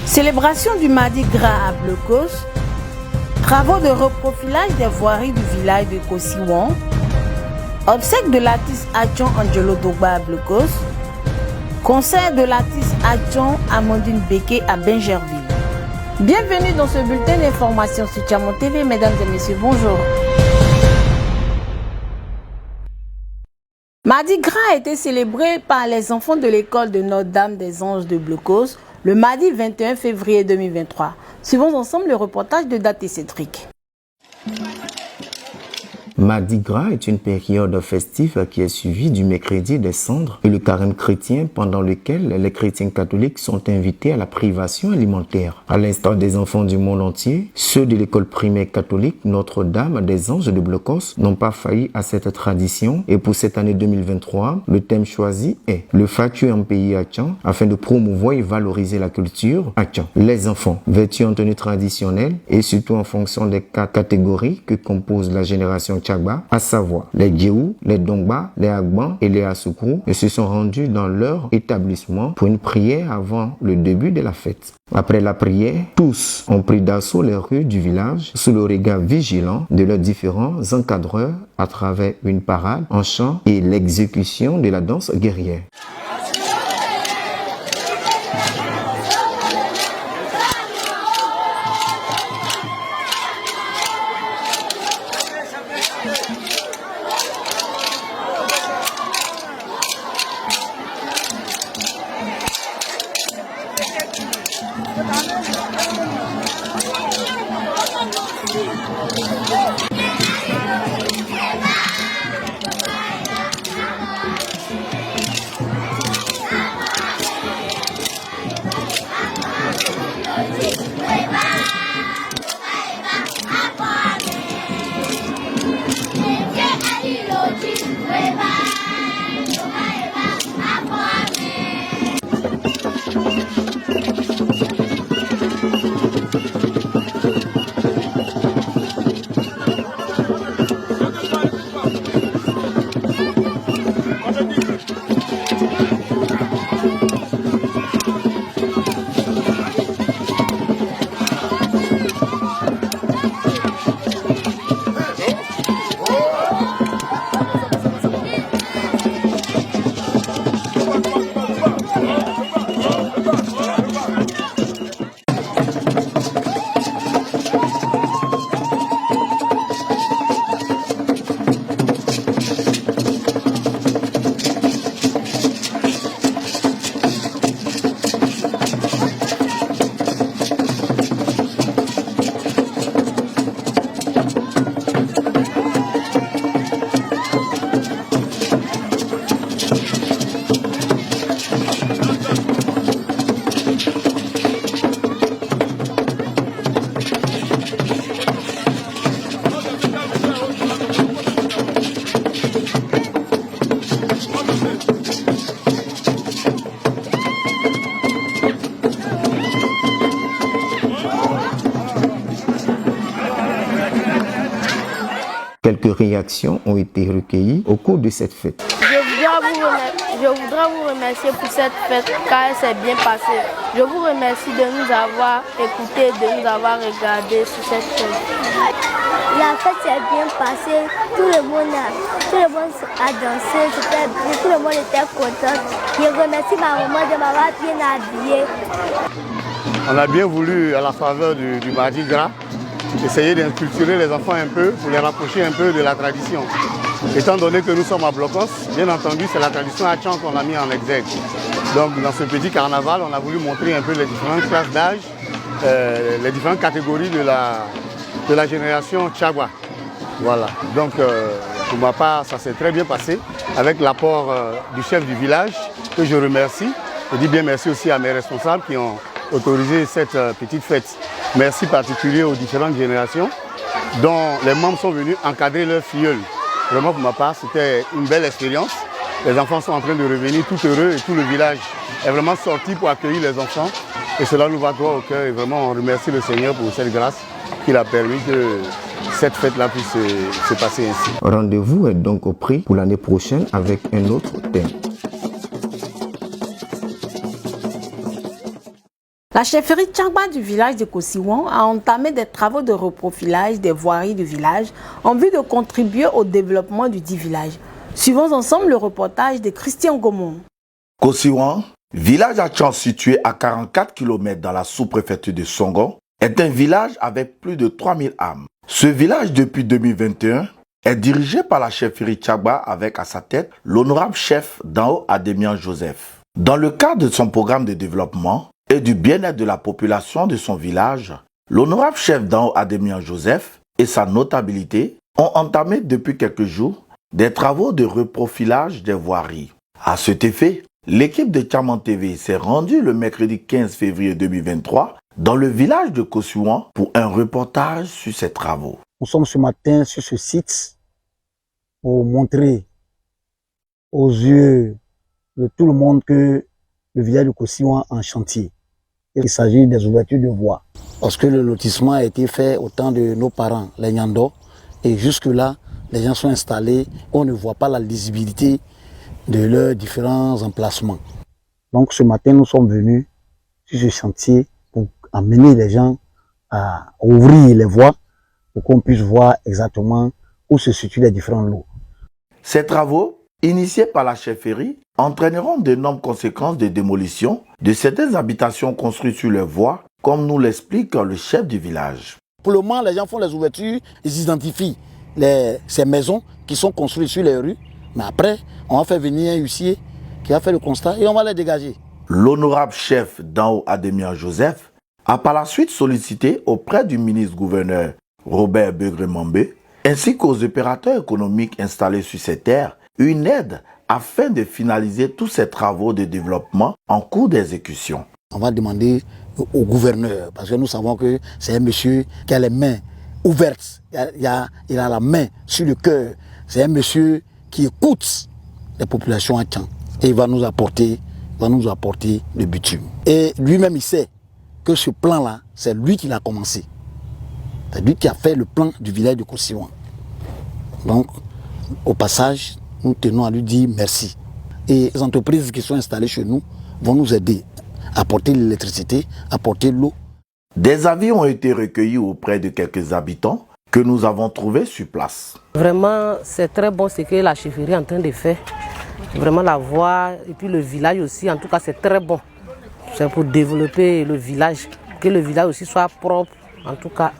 Célébration du Mardi Gras à Blocos, travaux de reprofilage des voiries du village de Kosiwon, obsèques de l'artiste Atchon Angelo Dogba à Blocos, concert de l'artiste Atchon Amandine Beke à Benjerville. Bienvenue dans ce bulletin d'information sur Tchamon TV, mesdames et messieurs, bonjour. Mardi Gras a été célébré par les enfants de l'école de Notre-Dame des Anges de Blocos le mardi 21 février 2023. Suivons ensemble le reportage de Daté Cédric. Mardi Gras est une période festive qui est suivie du mercredi des cendres et le carême chrétien pendant lequel les chrétiens catholiques sont invités à la privation alimentaire. À l'instar des enfants du monde entier, ceux de l'école primaire catholique Notre-Dame des Anges de Blocos n'ont pas failli à cette tradition et pour cette année 2023, le thème choisi est le Fatu en pays Atchan afin de promouvoir et valoriser la culture Atchan. Les enfants, vêtus en tenue traditionnelle et surtout en fonction des 4 catégories que compose la génération Tchagba, à savoir les Djéhou, les Dongba, les Agban et les Asoukou, et se sont rendus dans leur établissement pour une prière avant le début de la fête. Après la prière, tous ont pris d'assaut les rues du village sous le regard vigilant de leurs différents encadreurs à travers une parade en chant et l'exécution de la danse guerrière. Quelques réactions ont été recueillies au cours de cette fête. Je voudrais vous remercier pour cette fête car elle s'est bien passée. Je vous remercie de nous avoir écoutés, de nous avoir regardés sur cette fête. La fête s'est bien passée, tout le monde a dansé, tout le monde était content. Je remercie ma maman de m'avoir bien habillée. On a bien voulu, à la faveur du Mardi Gras, essayer d'inculturer les enfants un peu pour les rapprocher un peu de la tradition. Étant donné que nous sommes à Blocos, bien entendu, c'est la tradition Atchan qu'on a mis en exergue. Donc dans ce petit carnaval, on a voulu montrer un peu les différentes classes d'âge, les différentes catégories de la génération Tchagba. Voilà, donc pour ma part, ça s'est très bien passé avec l'apport du chef du village, que je remercie. Je dis bien merci aussi à mes responsables qui ont autorisé cette petite fête. Merci particulier aux différentes générations dont les membres sont venus encadrer leurs filleuls. Vraiment pour ma part, c'était une belle expérience. Les enfants sont en train de revenir tout heureux et tout le village est vraiment sorti pour accueillir les enfants. Et cela nous va droit au cœur et vraiment on remercie le Seigneur pour cette grâce qu'il a permis que cette fête-là puisse se passer ainsi. Rendez-vous est donc pris pour l'année prochaine avec un autre thème. La chefferie Tchagba du village de Kosiwan a entamé des travaux de reprofilage des voiries du village en vue de contribuer au développement du dit village. Suivons ensemble le reportage de Christian Gaumont. Kosiwan, village Atchan situé à 44 km dans la sous-préfecture de Songon, est un village avec plus de 3000 âmes. Ce village, depuis 2021, est dirigé par la chefferie Tchagba avec à sa tête l'honorable chef Dao Ademian Joseph. Dans le cadre de son programme de développement et du bien-être de la population de son village, l'honorable chef Dao Ademian Joseph et sa notabilité ont entamé depuis quelques jours des travaux de reprofilage des voiries. À cet effet, l'équipe de Tchaman TV s'est rendue le mercredi 15 février 2023 dans le village de Kosiwan pour un reportage sur ces travaux. Nous sommes ce matin sur ce site pour montrer aux yeux de tout le monde que le village de Kosiwan est en chantier. Il s'agit des ouvertures de voies. Parce que le lotissement a été fait au temps de nos parents, les Nyando, et jusque-là, les gens sont installés, on ne voit pas la lisibilité de leurs différents emplacements. Donc ce matin, nous sommes venus sur ce chantier pour amener les gens à ouvrir les voies pour qu'on puisse voir exactement où se situent les différents lots. Ces travaux, initiés par la chefferie, entraîneront d'énormes conséquences de démolition de certaines habitations construites sur les voies, comme nous l'explique le chef du village. Pour le moment, les gens font les ouvertures, ils identifient ces maisons qui sont construites sur les rues, mais après, on va faire venir un huissier qui a fait le constat et on va les dégager. L'honorable chef Dao Ademian Joseph a par la suite sollicité auprès du ministre-gouverneur Robert Begremambe ainsi qu'aux opérateurs économiques installés sur ces terres une aide afin de finaliser tous ces travaux de développement en cours d'exécution. On va demander au gouverneur, parce que nous savons que c'est un monsieur qui a les mains ouvertes, il a la main sur le cœur, c'est un monsieur qui écoute les populations à Tchan et il va nous apporter le bitume. Et lui-même il sait que ce plan-là, c'est lui qui l'a commencé. C'est lui qui a fait le plan du village de Kosiwan. Donc, au passage, nous tenons à lui dire merci. Et les entreprises qui sont installées chez nous vont nous aider à apporter l'électricité, à apporter l'eau. Des avis ont été recueillis auprès de quelques habitants que nous avons trouvés sur place. Vraiment, c'est très bon ce que la chefferie est en train de faire. Vraiment la voie et puis le village aussi, en tout cas c'est très bon. C'est pour développer le village, que le village aussi soit propre. En tout cas,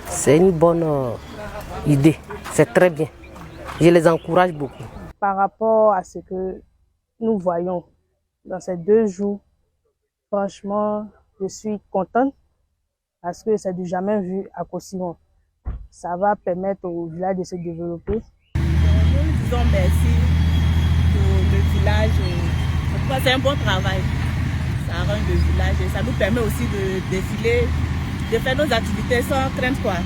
c'est une bonne idée, c'est très bien. Je les encourage beaucoup. Par rapport à ce que nous voyons dans ces 2 jours, franchement, je suis contente parce que c'est du jamais vu à Kosiwan. Ça va permettre au village de se développer. Nous disons merci pour le village. En tout cas, c'est un bon travail. Ça arrange le village et ça nous permet aussi de défiler, de faire nos activités sans crainte, quoi.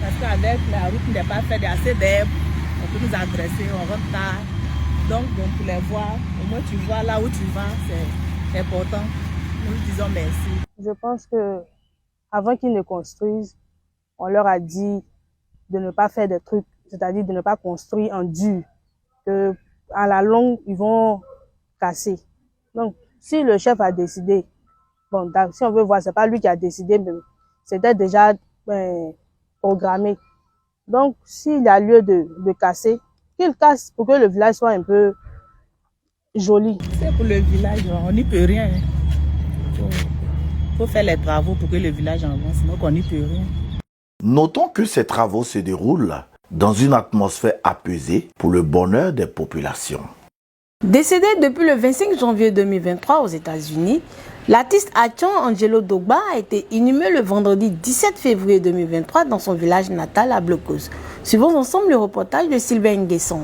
Parce qu'avec la route n'est pas faite assez d'herbe, on peut nous agresser, on rentre tard. Donc pour les voir, au moins tu vois là où tu vas, c'est important. Nous disons merci. Je pense que avant qu'ils ne construisent, on leur a dit de ne pas faire des trucs, c'est-à-dire de ne pas construire en dur, que à la longue ils vont casser. Donc si le chef a décidé, bon, si on veut voir, c'est pas lui qui a décidé, mais c'était déjà programmé. Donc s'il y a lieu de casser, qu'il casse pour que le village soit un peu joli. C'est pour le village, on n'y peut rien. Faut faire les travaux pour que le village avance, sinon on n'y peut rien. Notons que ces travaux se déroulent dans une atmosphère apaisée pour le bonheur des populations. Décédé depuis le 25 janvier 2023 aux États-Unis, l'artiste Atchan Angelo Dogba a été inhumé le vendredi 17 février 2023 dans son village natal à Blocos. Suivons ensemble le reportage de Sylvain Nguesson.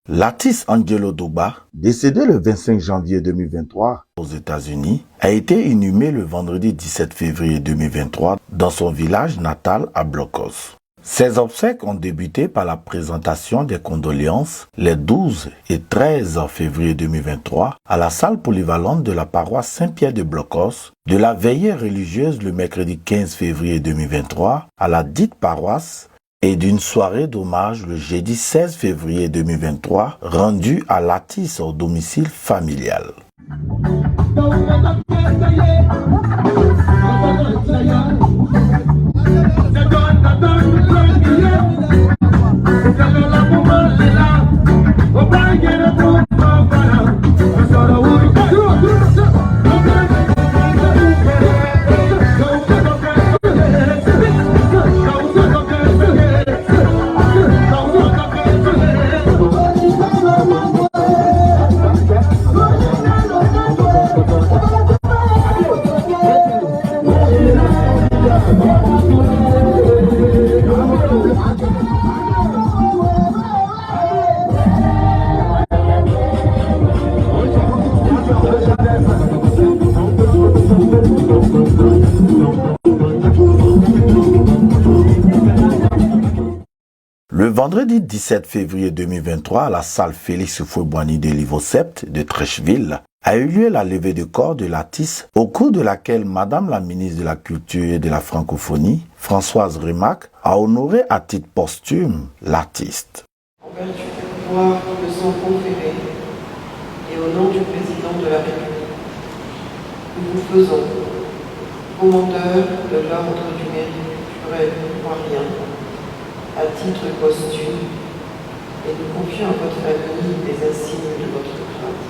L'artiste Angelo Dogba, décédé le 25 janvier 2023 aux États-Unis, a été inhumé le vendredi 17 février 2023 dans son village natal à Blocos. Ces obsèques ont débuté par la présentation des condoléances les 12 et 13 février 2023 à la salle polyvalente de la paroisse Saint-Pierre de Blocos, de la veillée religieuse le mercredi 15 février 2023 à la dite paroisse et d'une soirée d'hommage le jeudi 16 février 2023 rendue à l'artiste au domicile familial. Le vendredi 17 février 2023, à la salle Félix Houphouët-Boigny de l'Ivosept de Trècheville, a eu lieu la levée de corps de l'artiste, au cours de laquelle Madame la ministre de la Culture et de la Francophonie, Françoise Rimac, a honoré à titre posthume l'artiste. En vertu du pouvoir qui me sont conférés et au nom du président de la République, nous vous faisons, commandeur de l'ordre du mérite culturel ivoirien, à titre posthume, et nous confions à votre famille les insignes de votre grade.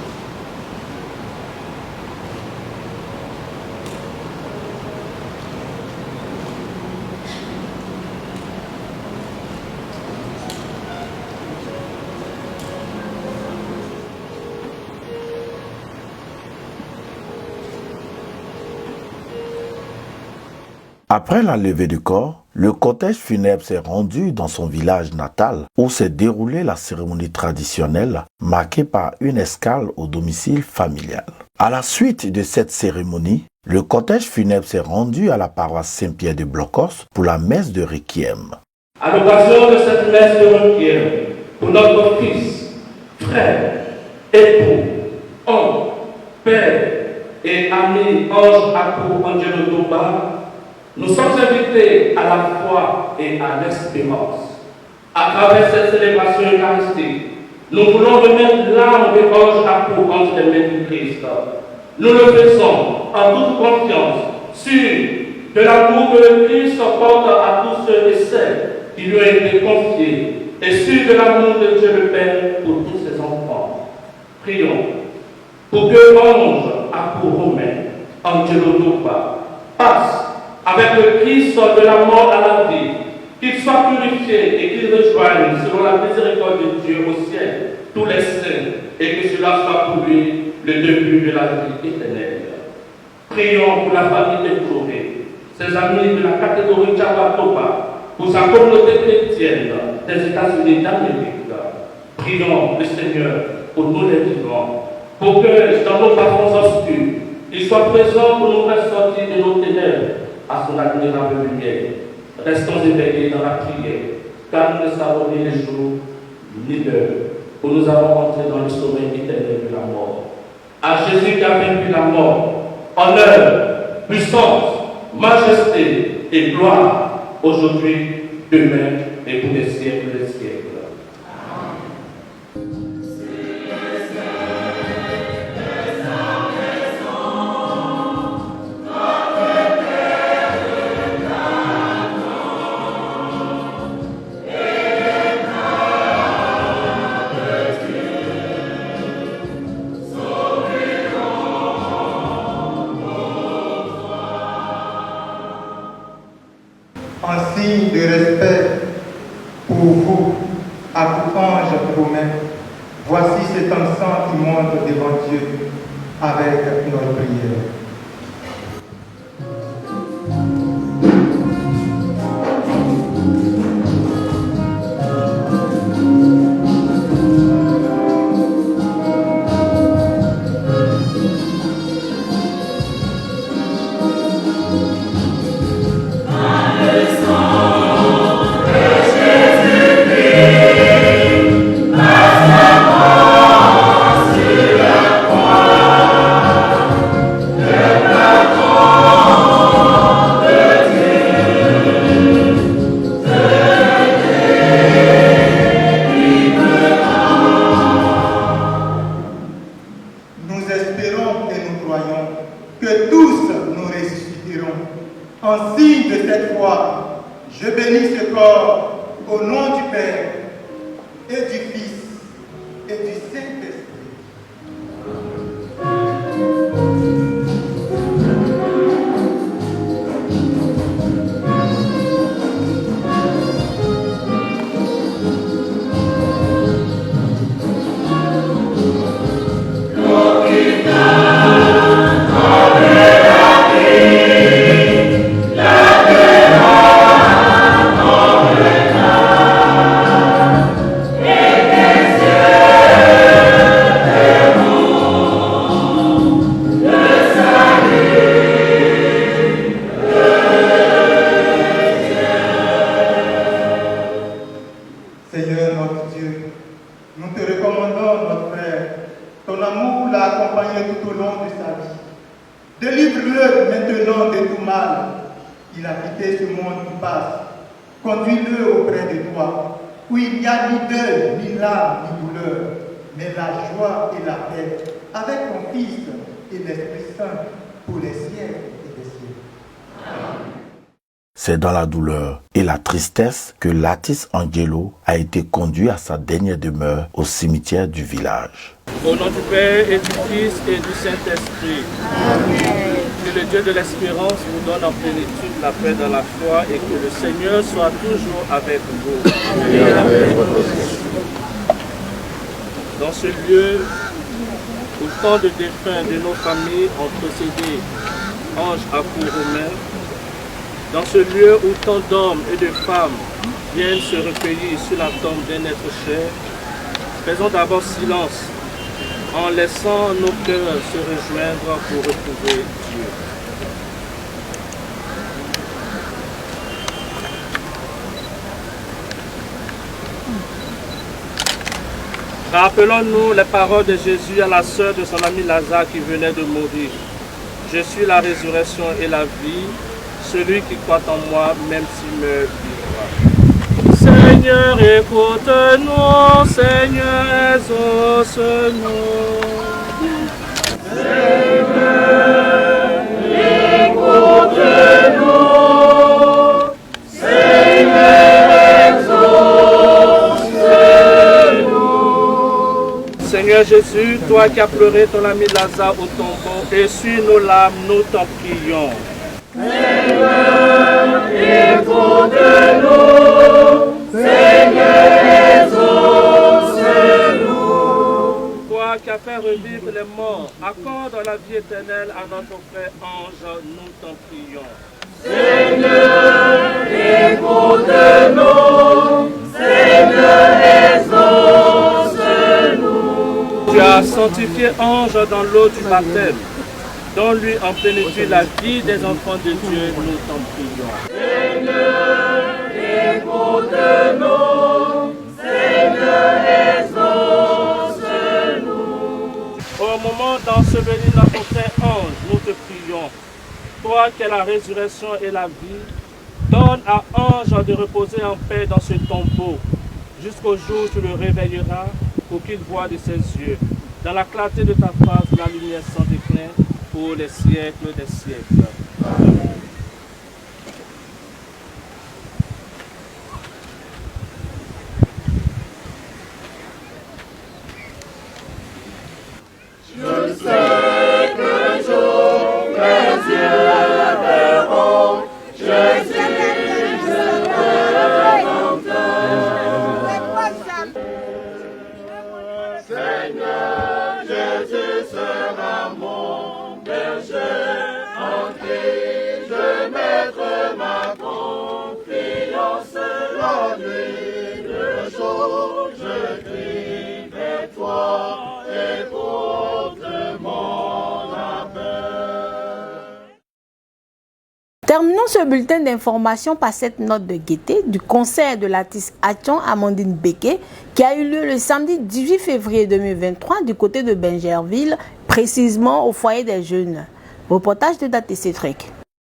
Après la levée du corps, le cortège funèbre s'est rendu dans son village natal où s'est déroulée la cérémonie traditionnelle marquée par une escale au domicile familial. À la suite de cette cérémonie, le cortège funèbre s'est rendu à la paroisse Saint-Pierre de Blocos pour la messe de Requiem. À l'occasion de cette messe de Requiem, pour notre fils, frère, époux, homme, père et ami Ange Apo Angelo Domba, nous sommes invités à la foi et à l'espérance. À travers cette célébration eucharistique, nous voulons remettre l'âme de Ange Apo entre les mains du Christ. Nous le faisons en toute confiance, sûrs de l'amour que le Christ porte à tous ceux et celles qui lui ont été confiés, et sûrs de l'amour de Dieu le Père pour tous ses enfants. Prions pour que Ange Apo Romain, Angelo Domba, passe avec le Christ de la mort à la vie, qu'il soit purifié et qu'il rejoigne, selon la miséricorde de Dieu au ciel, tous les saints, et que cela soit pour lui le début de la vie éternelle. Prions pour la famille éplorée, ses amis de la catégorie Tchabatoba, pour sa communauté chrétienne des États-Unis d'Amérique. Prions le Seigneur pour nous les vivants, pour que dans nos parents obscurs, il soit présent pour nous faire sortir de nos ténèbres à son admirable lumière. Restons éveillés dans la prière, car nous ne savons ni les jours ni l'heure où nous allons entrer dans le sommeil éternel de la mort. À Jésus qui a vaincu la mort, honneur, puissance, majesté et gloire, aujourd'hui, demain et pour les siècles des siècles. En signe de respect pour vous, Archange Romain, voici cet encens qui monte devant Dieu avec notre prière. Que tous nous ressusciterons. En signe de cette foi, je bénis ce corps au nom du Père et du Fils et du Saint-Esprit. Yeah. Sauve maintenant de tout mal. Il a quitté ce monde qui passe. Conduis-le auprès de toi, où il n'y a ni deuil, ni larmes, ni douleur, mais la joie et la paix, avec ton Fils et l'Esprit Saint, pour les siècles et des siècles. C'est dans la douleur et la tristesse que Latis Angelo a été conduit à sa dernière demeure au cimetière du village. Au nom du Père et du Fils et du Saint-Esprit. Amen. Que le Dieu de l'espérance vous donne en plénitude la paix dans la foi et que le Seigneur soit toujours avec vous. Amen. Dans ce lieu où tant de défunts de nos familles ont procédé, anges à coups romains, dans ce lieu où tant d'hommes et de femmes viennent se recueillir sur la tombe d'un être cher, faisons d'abord silence en laissant nos cœurs se rejoindre pour retrouver Dieu. Rappelons-nous les paroles de Jésus à la sœur de son ami Lazare qui venait de mourir. Je suis la résurrection et la vie. Celui qui croit en moi, même s'il meurt, vivra. Seigneur, écoute-nous. Seigneur, exauce-nous. Seigneur, écoute-nous. Seigneur, exauce-nous. Seigneur Jésus, toi qui as pleuré ton ami Lazare au tombeau, essuie nos larmes, nous t'en prions. Seigneur, écoute-nous. Seigneur, exauce-nous. Toi qui as fait revivre les morts, accorde la vie éternelle à notre frère Ange, nous t'en prions. Seigneur, écoute-nous. Seigneur, exauce-nous. Tu as sanctifié Ange dans l'eau du baptême. Donne-lui en plénitude la vie des enfants de Dieu, nous t'en prions. Seigneur, écoute-nous. Seigneur, exauce-nous. Au moment d'ensevelir notre frère Ange, nous te prions. Toi qui es la résurrection et la vie, donne à Ange de reposer en paix dans ce tombeau, jusqu'au jour où tu le réveilleras pour qu'il voie de ses yeux, dans la clarté de ta face, la lumière sans déclin, pour les siècles des siècles. Amen. Je sais que jour mes yeux verront, je suis Seigneur Jésus sera mon en qui je mettrai ma confiance. La nuit, le jour, je crie vers toi, écoute mon appel. Terminons ce bulletin d'information par cette note de gaieté du concert de l'artiste Atchon Amandine Béké qui a eu lieu le samedi 18 février 2023 du côté de Benjerville, précisément au foyer des jeunes. Reportage de Daté Cétric.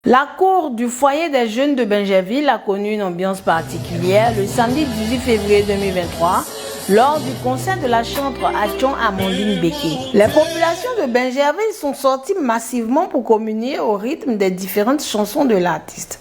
La cour du foyer des jeunes de Benjerville a connu une ambiance particulière le samedi 18 février 2023 lors du concert de la chanteuse Atchon Amandine Béké. Les populations de Benjerville sont sorties massivement pour communier au rythme des différentes chansons de l'artiste.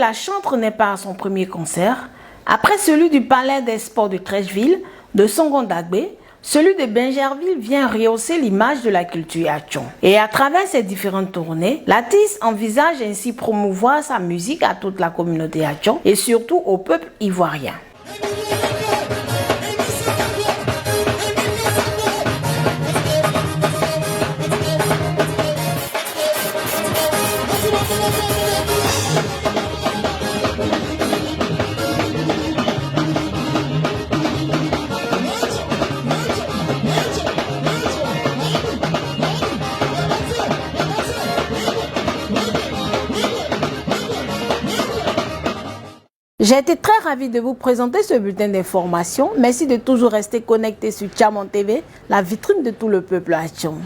la chantre n'est pas à son premier concert, après celui du Palais des Sports de Trècheville, de Songon-Dagbe, celui de Bingerville vient rehausser l'image de la culture Atchon. Et à travers ces différentes tournées, l'artiste envisage ainsi promouvoir sa musique à toute la communauté Atchon et surtout au peuple ivoirien. J'ai été très ravie de vous présenter ce bulletin d'information. Merci de toujours rester connecté sur Tcham TV, la vitrine de tout le peuple Atchon.